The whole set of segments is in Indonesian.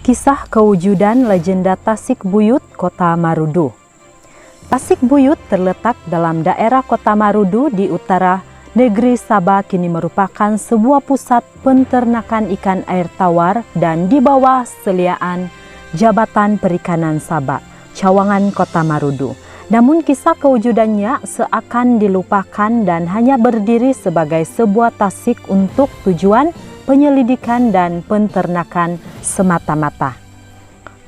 Kisah kewujudan legenda Tasikbuyut, Kota Marudu. Tasikbuyut terletak dalam daerah Kota Marudu di utara negeri Sabah, kini merupakan sebuah pusat penternakan ikan air tawar dan di bawah seliaan Jabatan Perikanan Sabah, Cawangan Kota Marudu. Namun kisah kewujudannya seakan dilupakan dan hanya berdiri sebagai sebuah tasik untuk tujuan penyelidikan dan penternakan semata-mata.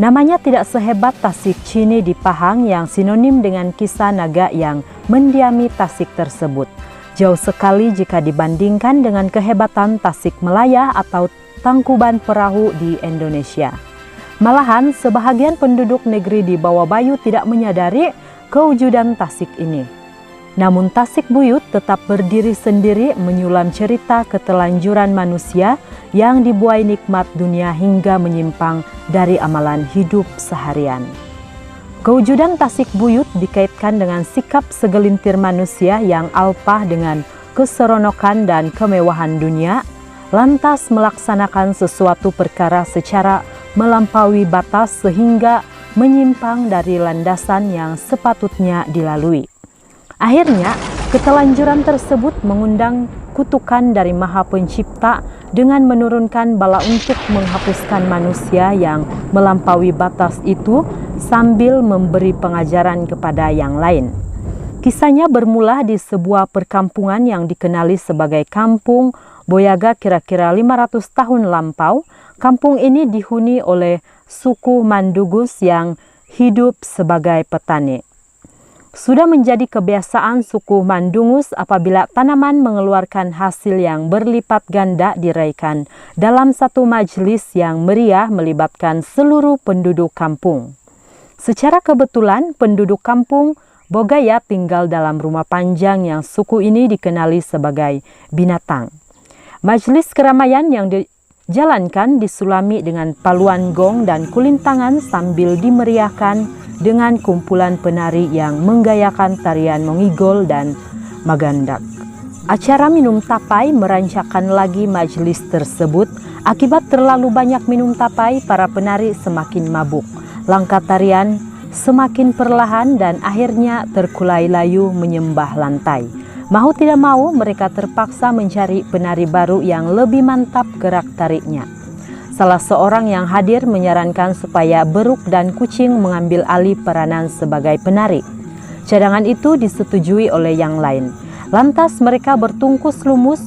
Namanya tidak sehebat Tasik Chini di Pahang yang sinonim dengan kisah naga yang mendiami tasik tersebut. Jauh sekali jika dibandingkan dengan kehebatan Tasik Melaya atau Tangkuban Perahu di Indonesia. Malahan sebahagian penduduk negeri di Bawah Bayu tidak menyadari kewujudan tasik ini. Namun Tasikbuyut tetap berdiri sendiri menyulam cerita ketelanjuran manusia yang dibuai nikmat dunia hingga menyimpang dari amalan hidup seharian. Kewujudan Tasikbuyut dikaitkan dengan sikap segelintir manusia yang alpah dengan keseronokan dan kemewahan dunia, lantas melaksanakan sesuatu perkara secara melampaui batas sehingga menyimpang dari landasan yang sepatutnya dilalui. Akhirnya, ketelanjuran tersebut mengundang kutukan dari Maha Pencipta dengan menurunkan bala untuk menghapuskan manusia yang melampaui batas itu sambil memberi pengajaran kepada yang lain. Kisahnya bermula di sebuah perkampungan yang dikenali sebagai Kampung Boyaga kira-kira 500 tahun lampau. Kampung ini dihuni oleh suku Mandugus yang hidup sebagai petani. Sudah menjadi kebiasaan suku Mandungus apabila tanaman mengeluarkan hasil yang berlipat ganda diraikan dalam satu majelis yang meriah melibatkan seluruh penduduk kampung. Secara kebetulan penduduk kampung Bogaya tinggal dalam rumah panjang yang suku ini dikenali sebagai binatang. Majelis keramaian yang dijalankan disulami dengan paluan gong dan kulintangan sambil dimeriahkan dengan kumpulan penari yang menggayakan tarian mongigol dan magandak. Acara minum tapai merancangkan lagi majelis tersebut. Akibat terlalu banyak minum tapai, para penari semakin mabuk. Langkah tarian semakin perlahan dan akhirnya terkulai layu menyembah lantai. Mau tidak mau mereka terpaksa mencari penari baru yang lebih mantap gerak tariknya. Salah seorang yang hadir menyarankan supaya beruk dan kucing mengambil alih peranan sebagai penari. Cadangan itu disetujui oleh yang lain. Lantas mereka bertungkus lumus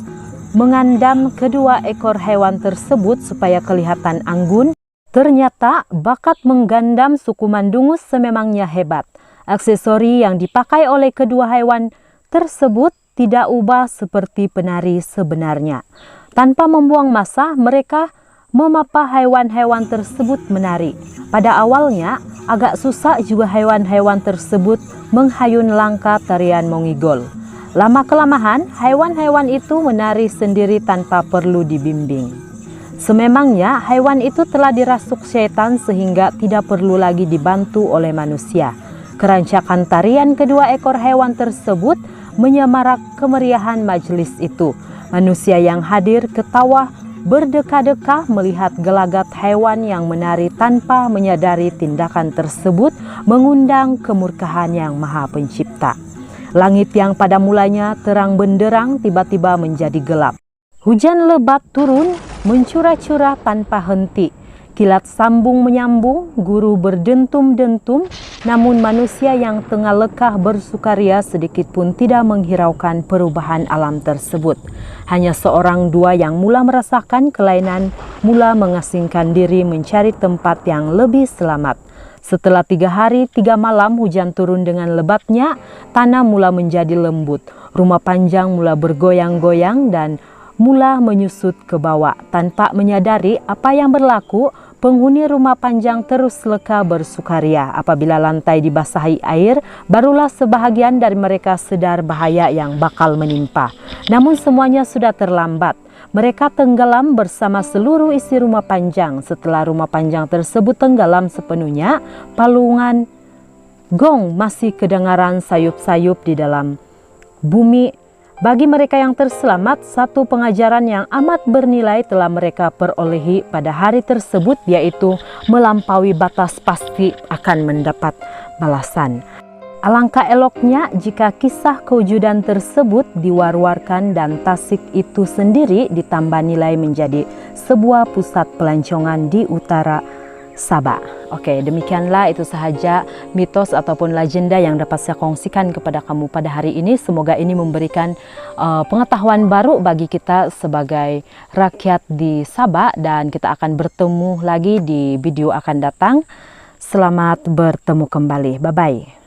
mengandam kedua ekor hewan tersebut supaya kelihatan anggun. Ternyata bakat menggandam suku Mandungus sememangnya hebat. Aksesori yang dipakai oleh kedua hewan tersebut tidak ubah seperti penari sebenarnya. Tanpa membuang masa, mereka memapa hewan-hewan tersebut menari. Pada awalnya agak susah juga hewan-hewan tersebut menghayun langkah tarian mongigol. Lama-kelamaan hewan-hewan itu menari sendiri tanpa perlu dibimbing. Sememangnya hewan itu telah dirasuk syaitan sehingga tidak perlu lagi dibantu oleh manusia. Kerancakan tarian kedua ekor hewan tersebut menyemarak kemeriahan majelis itu. Manusia yang hadir ketawa berdeka-deka melihat gelagat hewan yang menari tanpa menyadari tindakan tersebut mengundang kemurkaan yang Maha Pencipta. Langit yang pada mulanya terang benderang tiba-tiba menjadi gelap. Hujan lebat turun mencurah-curah tanpa henti. Kilat sambung menyambung, guru berdentum-dentum, namun manusia yang tengah lekah bersukaria sedikit pun tidak menghiraukan perubahan alam tersebut. Hanya seorang dua yang mula merasakan kelainan, mula mengasingkan diri mencari tempat yang lebih selamat. Setelah 3 hari 3 malam hujan turun dengan lebatnya, tanah mula menjadi lembut. Rumah panjang mula bergoyang-goyang dan mula menyusut ke bawah. Tanpa menyadari apa yang berlaku, penghuni rumah panjang terus leka bersukaria. Apabila lantai dibasahi air, barulah sebahagian dari mereka sadar bahaya yang bakal menimpa. Namun semuanya sudah terlambat. Mereka tenggelam bersama seluruh isi rumah panjang. Setelah rumah panjang tersebut tenggelam sepenuhnya, palungan gong masih kedengaran sayup-sayup di dalam bumi. Bagi mereka yang terselamat, satu pengajaran yang amat bernilai telah mereka perolehi pada hari tersebut, yaitu melampaui batas pasti akan mendapat balasan. Alangkah eloknya jika kisah kewujudan tersebut diwar-warkan dan Tasik itu sendiri ditambah nilai menjadi sebuah pusat pelancongan di utara Sabah. Oke, demikianlah itu sahaja mitos ataupun legenda yang dapat saya kongsikan kepada kamu pada hari ini. Semoga ini memberikan pengetahuan baru bagi kita sebagai rakyat di Sabah, dan kita akan bertemu lagi di video akan datang. Selamat bertemu kembali. Bye-bye.